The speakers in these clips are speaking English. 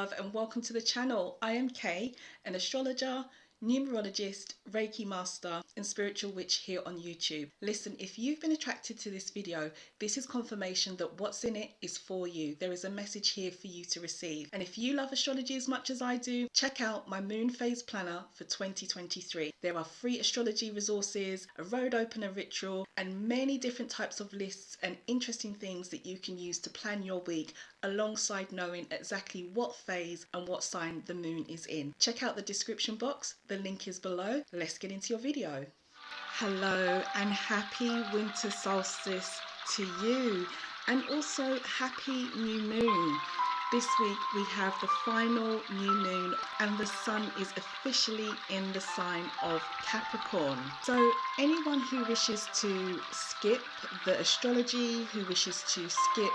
love, and welcome to the channel. I am Kay, an astrologer, numerologist, Reiki master and spiritual witch here on YouTube. Listen, if you've been attracted to this video, this is confirmation that what's in it is for you. There is a message here for you to receive. And if you love astrology as much as I do, check out my moon phase planner for 2023. There are free astrology resources, a road opener ritual, and many different types of lists and interesting things that you can use to plan your week, alongside knowing exactly what phase and what sign the moon is in. Check out the description box, the link is below. Let's get into your video. Hello and happy winter solstice to you, and also happy new moon. This week we have the final new moon and the sun is officially in the sign of Capricorn. So anyone who wishes to skip the astrology, who wishes to skip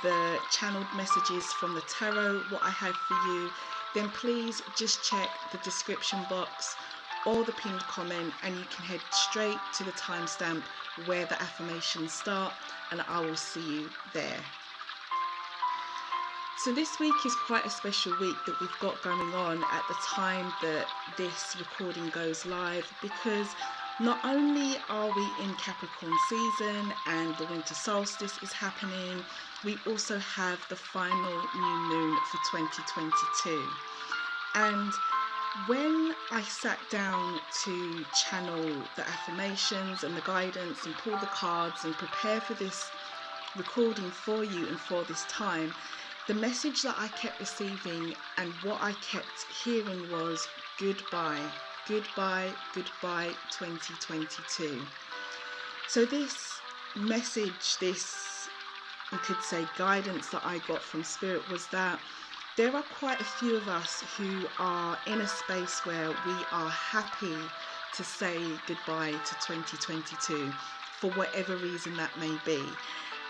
the channeled messages from the tarot, what I have for you, then please just check the description box or the pinned comment and you can head straight to the timestamp where the affirmations start, and I will see you there. So this week is quite a special week that we've got going on at the time that this recording goes live, because not only are we in Capricorn season and the winter solstice is happening, we also have the final new moon for 2022. And when I sat down to channel the affirmations and the guidance and pull the cards and prepare for this recording for you and for this time, the message that I kept receiving and what I kept hearing was goodbye, goodbye, goodbye 2022. So this message, this, you could say, guidance that I got from Spirit was that there are quite a few of us who are in a space where we are happy to say goodbye to 2022 for whatever reason that may be.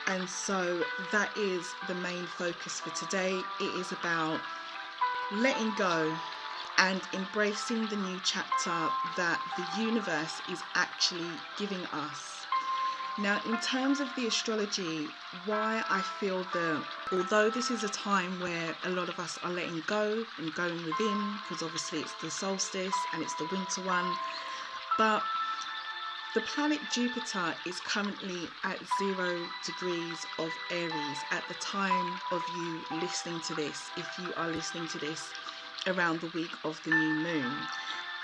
And so that is the main focus for today. It is about letting go and embracing the new chapter that the universe is actually giving us. Now, in terms of the astrology, why I feel that although this is a time where a lot of us are letting go and going within, because obviously it's the solstice and it's the winter one, but the planet Jupiter is currently at 0 degrees of Aries at the time of you listening to this, if you are listening to this around the week of the new moon.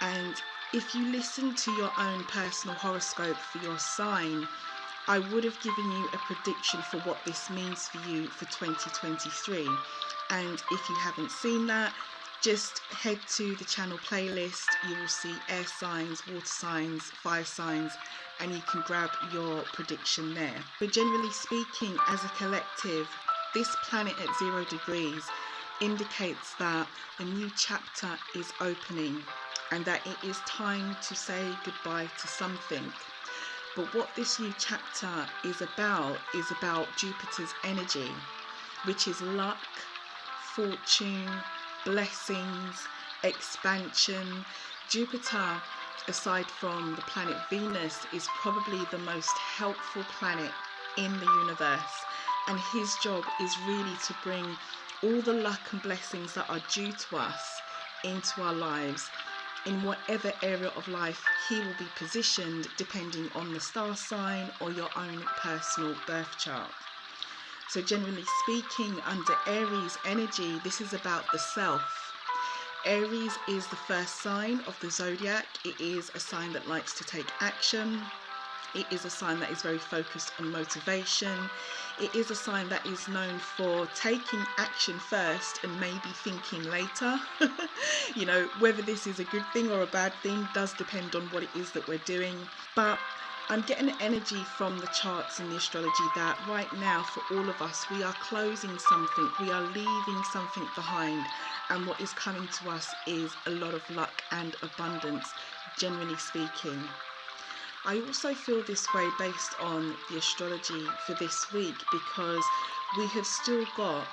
And if you listen to your own personal horoscope for your sign, I would have given you a prediction for what this means for you for 2023. And if you haven't seen that, just head to the channel playlist. You will see air signs, water signs, fire signs, and you can grab your prediction there. But generally speaking, as a collective, this planet at 0 degrees indicates that a new chapter is opening and that it is time to say goodbye to something. But what this new chapter is about Jupiter's energy, which is luck, fortune, blessings, expansion. Jupiter, aside from the planet Venus, is probably the most helpful planet in the universe, and his job is really to bring all the luck and blessings that are due to us into our lives in whatever area of life he will be positioned, depending on the star sign or your own personal birth chart. So generally speaking, under Aries energy, this is about the self. Aries is the first sign of the zodiac. It is a sign that likes to take action. It is a sign that is very focused on motivation. It is a sign that is known for taking action first and maybe thinking later. You know, whether this is a good thing or a bad thing does depend on what it is that we're doing. But I'm getting energy from the charts and the astrology that right now for all of us, we are closing something, we are leaving something behind, and what is coming to us is a lot of luck and abundance, generally speaking. I also feel this way based on the astrology for this week, because we have still got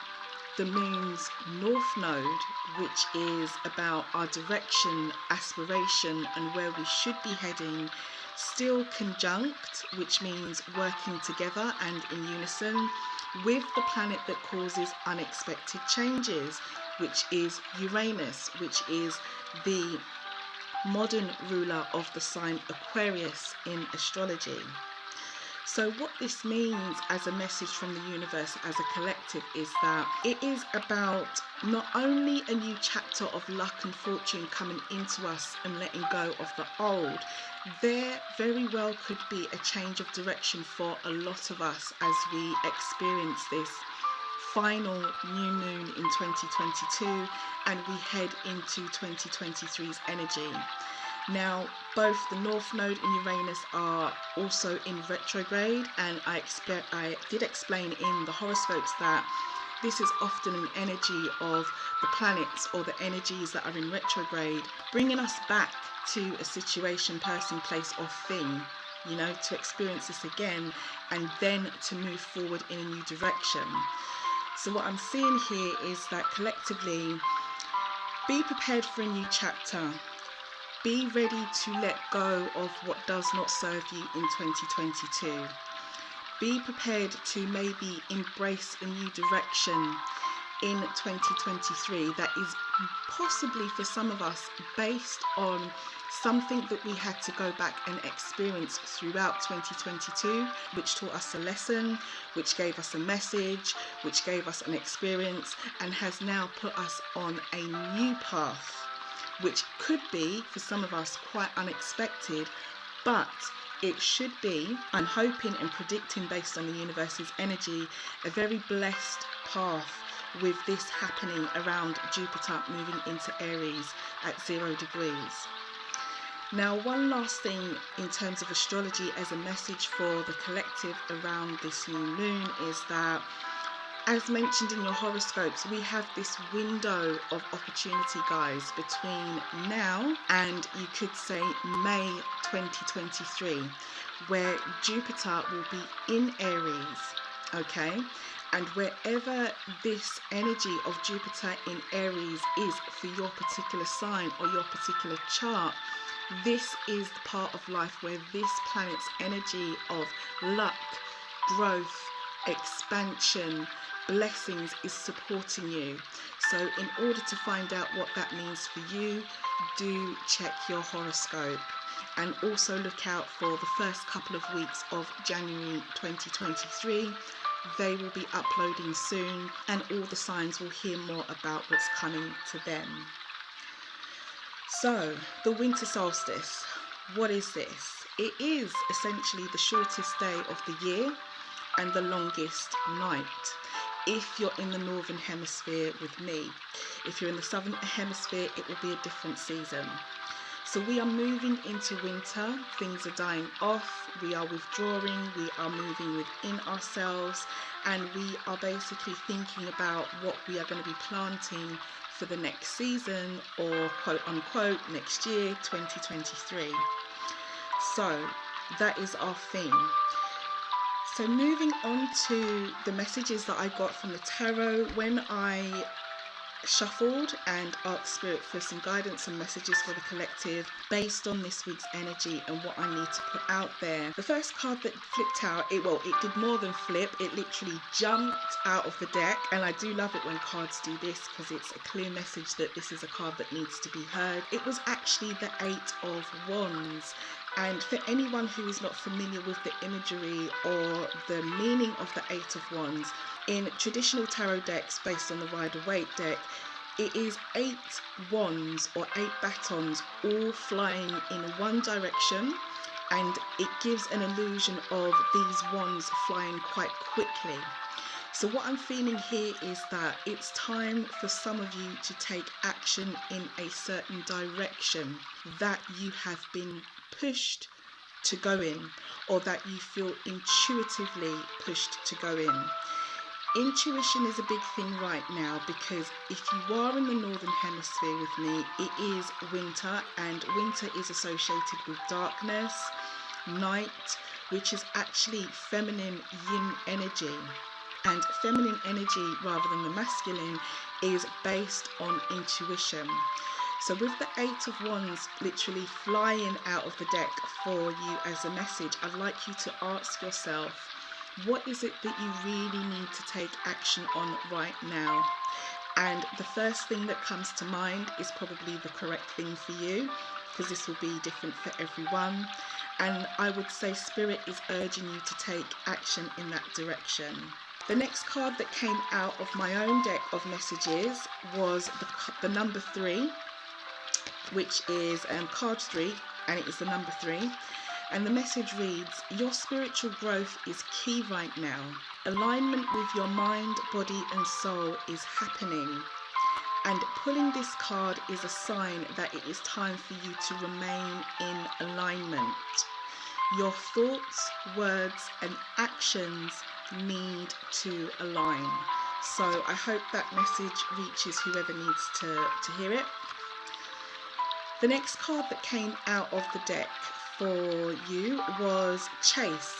the moon's north node, which is about our direction, aspiration, and where we should be heading, still conjunct, which means working together and in unison, with the planet that causes unexpected changes, which is Uranus, which is the modern ruler of the sign Aquarius in astrology. So what this means as a message from the universe, as a collective, is that it is about not only a new chapter of luck and fortune coming into us and letting go of the old. There very well could be a change of direction for a lot of us as we experience this final new moon in 2022 and we head into 2023's energy. Now, both the North Node and Uranus are also in retrograde, and I did explain in the horoscopes that this is often an energy of the planets or the energies that are in retrograde, bringing us back to a situation, person, place, or thing, you know, to experience this again and then to move forward in a new direction. So what I'm seeing here is that collectively, be prepared for a new chapter. Be ready to let go of what does not serve you in 2022. Be prepared to maybe embrace a new direction in 2023 that is possibly for some of us based on something that we had to go back and experience throughout 2022, which taught us a lesson, which gave us a message, which gave us an experience, and has now put us on a new path, which could be for some of us quite unexpected, but it should be, I'm hoping and predicting based on the universe's energy, a very blessed path with this happening around Jupiter moving into Aries at 0 degrees. Now, one last thing in terms of astrology as a message for the collective around this new moon is that, as mentioned in your horoscopes, we have this window of opportunity, guys, between now and you could say May 2023, where Jupiter will be in Aries, okay? And wherever this energy of Jupiter in Aries is for your particular sign or your particular chart, this is the part of life where this planet's energy of luck, growth, expansion, blessings is supporting you. So in order to find out what that means for you, do check your horoscope and also look out for the first couple of weeks of January 2023. They will be uploading soon and all the signs will hear more about what's coming to them. So, the winter solstice, what is this? It is essentially the shortest day of the year and the longest night, if you're in the northern hemisphere with me. If you're in the southern hemisphere, it will be a different season. So we are moving into winter, things are dying off, we are withdrawing, we are moving within ourselves, and we are basically thinking about what we are going to be planting for the next season, or quote unquote next year, 2023. So that is our theme. So moving on to the messages that I got from the tarot when I shuffled and asked Spirit for some guidance and messages for the collective based on this week's energy and what I need to put out there. The first card that flipped out, it did more than flip, it literally jumped out of the deck, and I do love it when cards do this because it's a clear message that this is a card that needs to be heard. It was actually the 8 of Wands. And for anyone who is not familiar with the imagery or the meaning of the 8 of Wands, in traditional tarot decks based on the Rider-Waite deck, it is 8 wands or 8 batons all flying in one direction, and it gives an illusion of these wands flying quite quickly. So what I'm feeling here is that it's time for some of you to take action in a certain direction that you have been pushed to go in, or that you feel intuitively pushed to go in. Intuition is a big thing right now because if you are in the northern hemisphere with me, it is winter, and winter is associated with darkness, night, which is actually feminine yin energy. And feminine energy rather than the masculine is based on intuition. So with the Eight of Wands literally flying out of the deck for you as a message, I'd like you to ask yourself, what is it that you really need to take action on right now? And the first thing that comes to mind is probably the correct thing for you, because this will be different for everyone. And I would say Spirit is urging you to take action in that direction. The next card that came out of my own deck of messages was the number 3, which is card 3, and it is the number 3. And the message reads, your spiritual growth is key right now. Alignment with your mind, body and soul is happening. And pulling this card is a sign that it is time for you to remain in alignment. Your thoughts, words and actions need to align. So I hope that message reaches whoever needs to hear it. The next card that came out of the deck for you was Chase.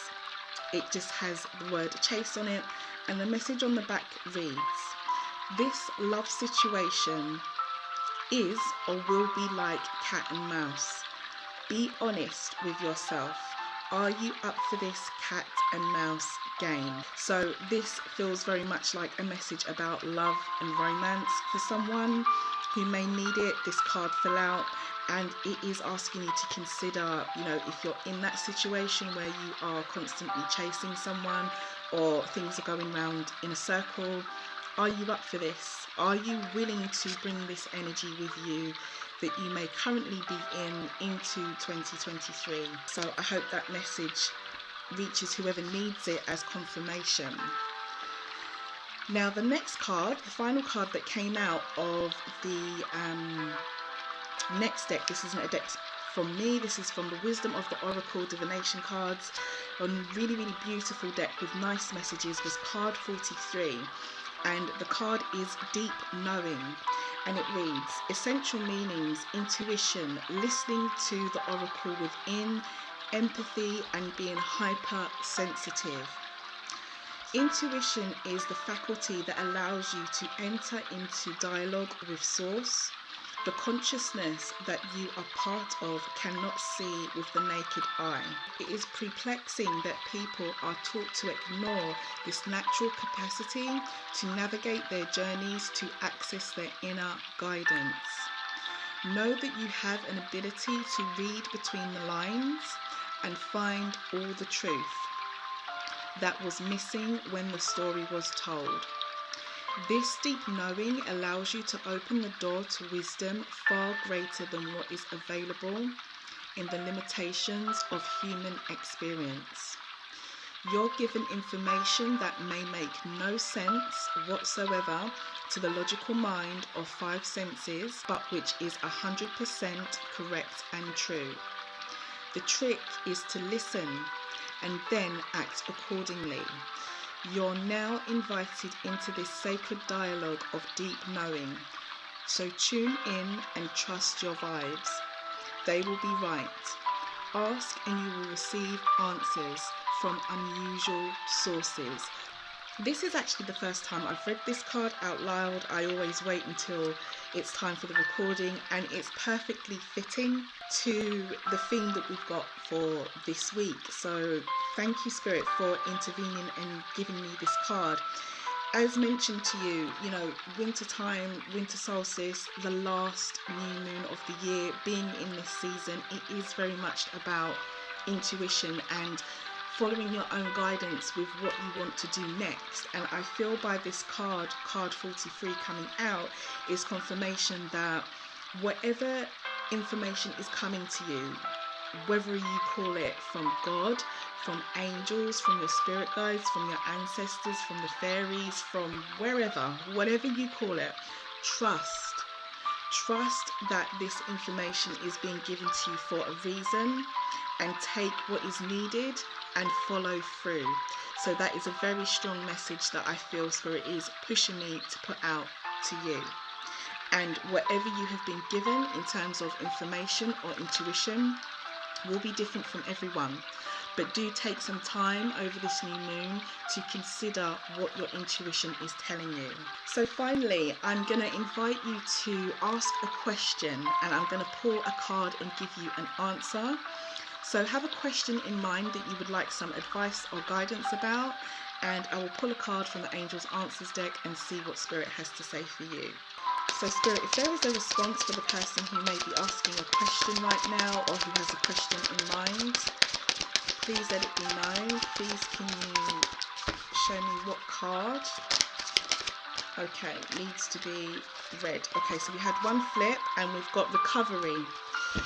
It just has the word chase on it, and the message on the back reads, this love situation is or will be like cat and mouse. Be honest with yourself. Are you up for this cat and mouse game? So this feels very much like a message about love and romance for someone who may need it. This card fell out, and it is asking you to consider, if you're in that situation where you are constantly chasing someone or things are going round in a circle, are you up for this? Are you willing to bring this energy with you that you may currently be into 2023? So I hope that message reaches whoever needs it as confirmation. Now the next card, the final card that came out of the next deck, this isn't a deck from me, this is from the Wisdom of the Oracle Divination cards, a really, really beautiful deck with nice messages, was card 43, and the card is Deep Knowing, and it reads, essential meanings, intuition, listening to the oracle within, empathy and being hypersensitive. Intuition is the faculty that allows you to enter into dialogue with Source. The consciousness that you are part of cannot see with the naked eye. It is perplexing that people are taught to ignore this natural capacity to navigate their journeys to access their inner guidance. Know that you have an ability to read between the lines and find all the truth that was missing when the story was told. This deep knowing allows you to open the door to wisdom far greater than what is available in the limitations of human experience. You're given information that may make no sense whatsoever to the logical mind of 5 senses, but which is 100% correct and true. The trick is to listen and then act accordingly. You're now invited into this sacred dialogue of deep knowing. So tune in and trust your vibes. They will be right. Ask and you will receive answers from unusual sources. This is actually the first time I've read this card out loud. I always wait until it's time for the recording, and it's perfectly fitting to the theme that we've got for this week. So thank you, Spirit, for intervening and giving me this card. As mentioned to you, winter time, winter solstice, the last new moon of the year, being in this season, it is very much about intuition and following your own guidance with what you want to do next. And I feel by this card 43 coming out, is confirmation that whatever information is coming to you, whether you call it from God, from angels, from your spirit guides, from your ancestors, from the fairies, from wherever, whatever you call it, trust that this information is being given to you for a reason, and take what is needed and follow through. So that is a very strong message that I feel Spirit is pushing me to put out to you. And whatever you have been given in terms of information or intuition will be different from everyone. but do take some time over this new moon to consider what your intuition is telling you. So finally, I'm going to invite you to ask a question, and I'm going to pull a card and give you an answer. So have a question in mind that you would like some advice or guidance about, and I will pull a card from the Angels Answers deck and see what Spirit has to say for you. So Spirit, if there is a response for the person who may be asking a question right now, or who has a question in mind, please let it be known. Please can you show me what card? Okay, needs to be red. Okay, so we had one flip and we've got recovery.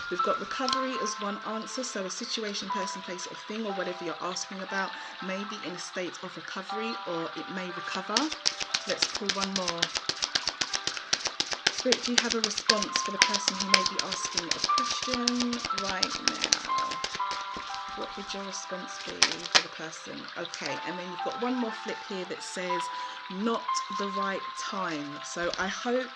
We've got recovery as one answer. So a situation, person, place or thing, or whatever you're asking about may be in a state of recovery, or it may recover. Let's pull one more. Spirit, do you have a response for the person who may be asking a question right now? What would your response be for the person? Okay, and then you've got one more flip here that says not the right time. So I hope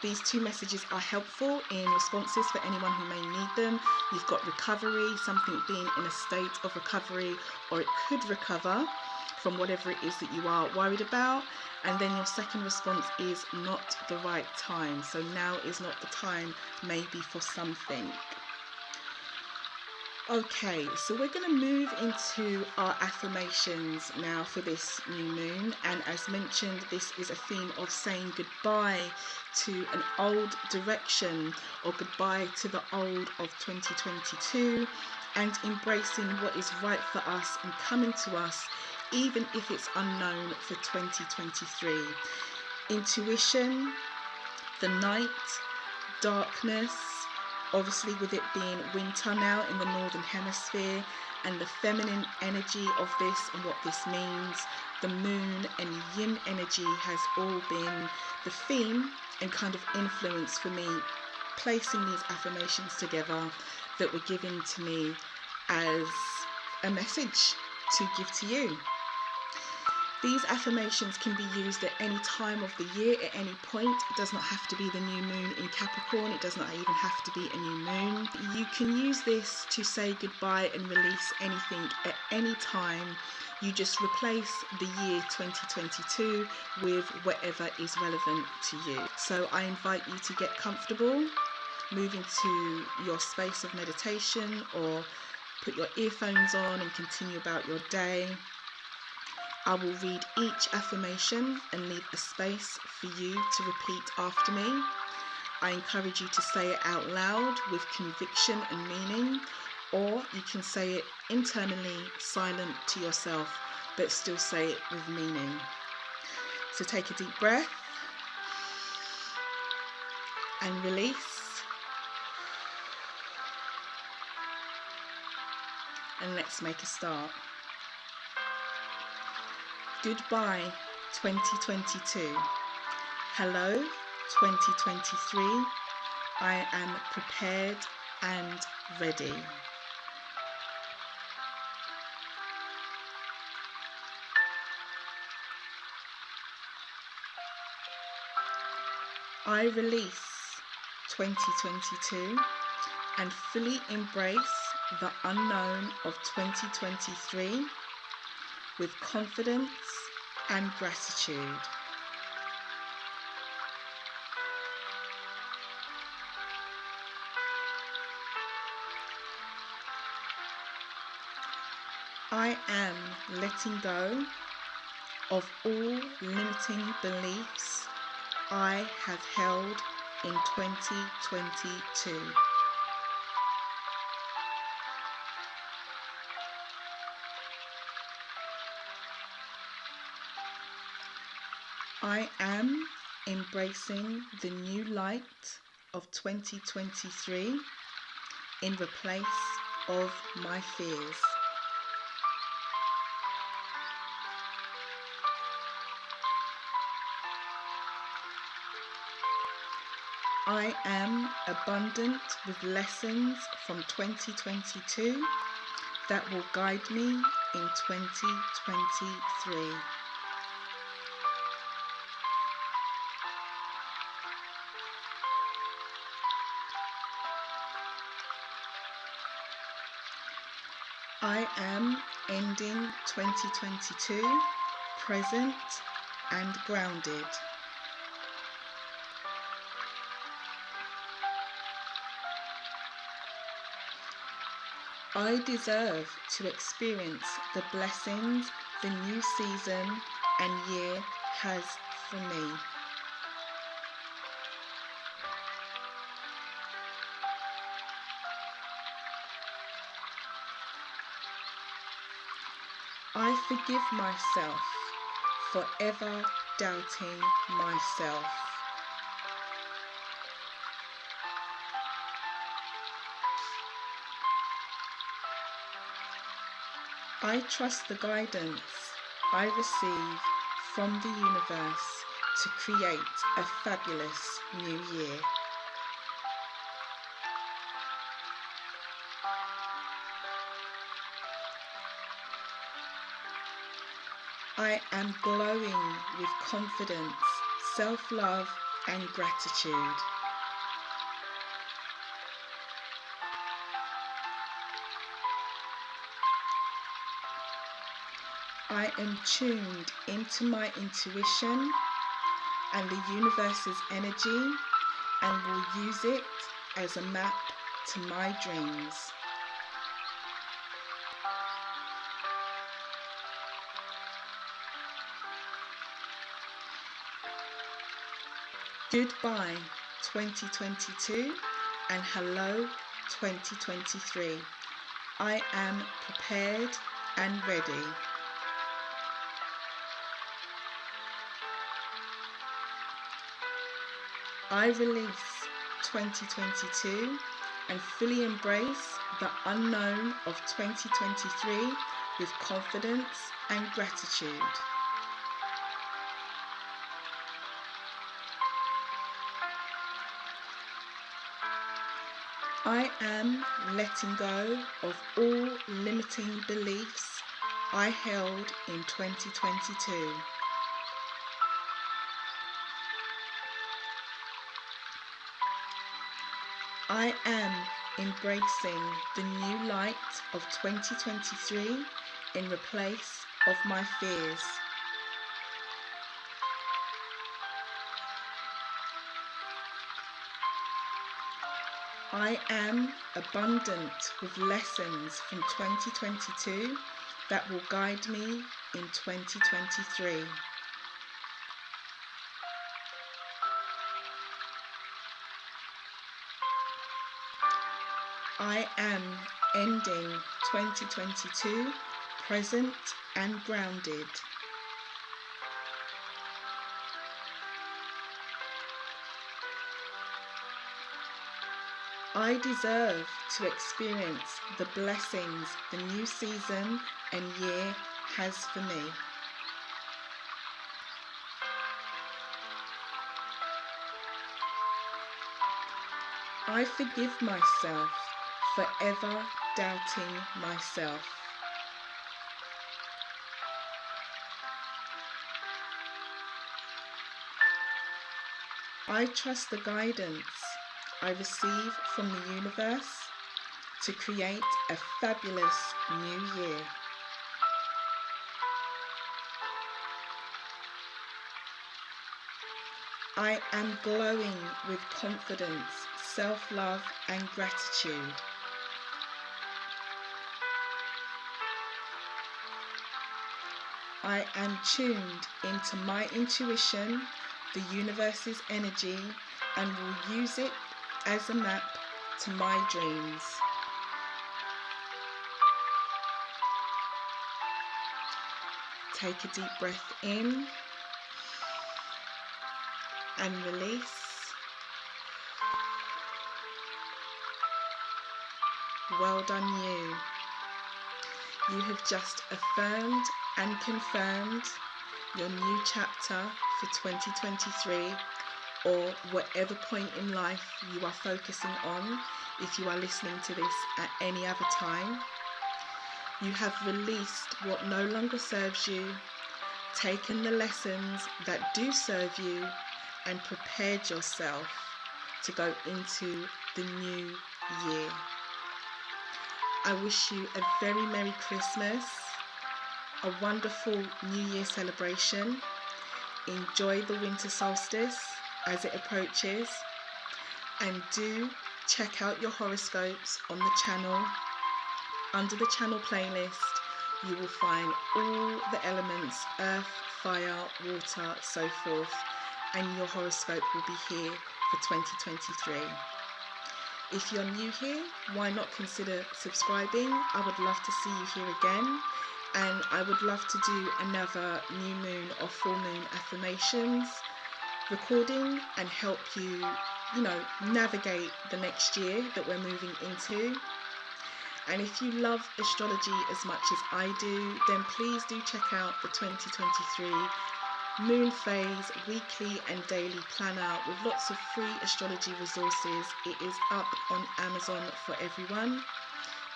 these two messages are helpful in responses for anyone who may need them. You've got recovery, something being in a state of recovery, or it could recover from whatever it is that you are worried about. And then your second response is not the right time. So now is not the time, maybe, for something. Okay, so we're going to move into our affirmations now for this new moon. And as mentioned, this is a theme of saying goodbye to an old direction, or goodbye to the old of 2022, and embracing what is right for us and coming to us, even if it's unknown, for 2023. Intuition, the night, darkness, obviously with it being winter now in the northern hemisphere, and the feminine energy of this and what this means, the moon and yin energy has all been the theme and kind of influence for me, placing these affirmations together that were given to me as a message to give to you. These affirmations can be used at any time of the year, at any point. It does not have to be the new moon in Capricorn. It does not even have to be a new moon. You can use this to say goodbye and release anything at any time. You just replace the year 2022 with whatever is relevant to you. So I invite you to get comfortable, move into your space of meditation, or put your earphones on and continue about your day. I will read each affirmation and leave a space for you to repeat after me. I encourage you to say it out loud with conviction and meaning, or you can say it internally, silent to yourself, but still say it with meaning. So take a deep breath and release. And let's make a start. Goodbye 2022. Hello 2023. I am prepared and ready. I release 2022 and fully embrace the unknown of 2023 with confidence and gratitude. I am letting go of all limiting beliefs I have held in 2022. I am embracing the new light of 2023 in the place of my fears. I am abundant with lessons from 2022 that will guide me in 2023. I am ending 2022 present and grounded. I deserve to experience the blessings the new season and year has for me. I forgive myself for ever doubting myself. I trust the guidance I receive from the universe to create a fabulous new year. I am glowing with confidence, self-love and gratitude. I am tuned into my intuition and the universe's energy and will use it as a map to my dreams. Goodbye 2022 and hello 2023. I am prepared and ready. I release 2022 and fully embrace the unknown of 2023 with confidence and gratitude. I am letting go of all limiting beliefs I held in 2022. I am embracing the new light of 2023 in the place of my fears. I am abundant with lessons from 2022 that will guide me in 2023. I am ending 2022 present and grounded. I deserve to experience the blessings the new season and year has for me. I forgive myself for ever doubting myself. I trust the guidance I receive from the universe to create a fabulous new year. I am glowing with confidence, self-love and gratitude. I am tuned into my intuition, the universe's energy, and will use it as a map to my dreams. Take a deep breath in and release. Well done you. You have just affirmed and confirmed your new chapter for 2023, or whatever point in life you are focusing on if you are listening to this at any other time. You have released what no longer serves you, taken the lessons that do serve you, and prepared yourself to go into the new year. I wish you a very Merry Christmas, a wonderful New Year celebration. Enjoy the winter solstice as it approaches, and do check out your horoscopes on the channel. Under the channel playlist, you will find all the elements: earth, fire, water, so forth, and your horoscope will be here for 2023. If you're new here, why not consider subscribing? I would love to see you here again, and I would love to do another new moon or full moon affirmations recording and help you, navigate the next year that we're moving into. And if you love astrology as much as I do, then please do check out the 2023 Moon Phase weekly and daily planner with lots of free astrology resources. It is up on Amazon for everyone.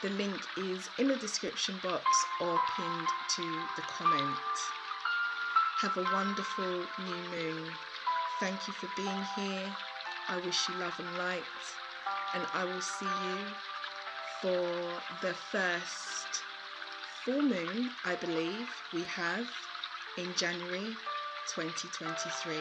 The link is in the description box or pinned to the comment. Have a wonderful new moon. Thank you for being here. I wish you love and light, and I will see you for the first full moon, I believe we have, in January 2023.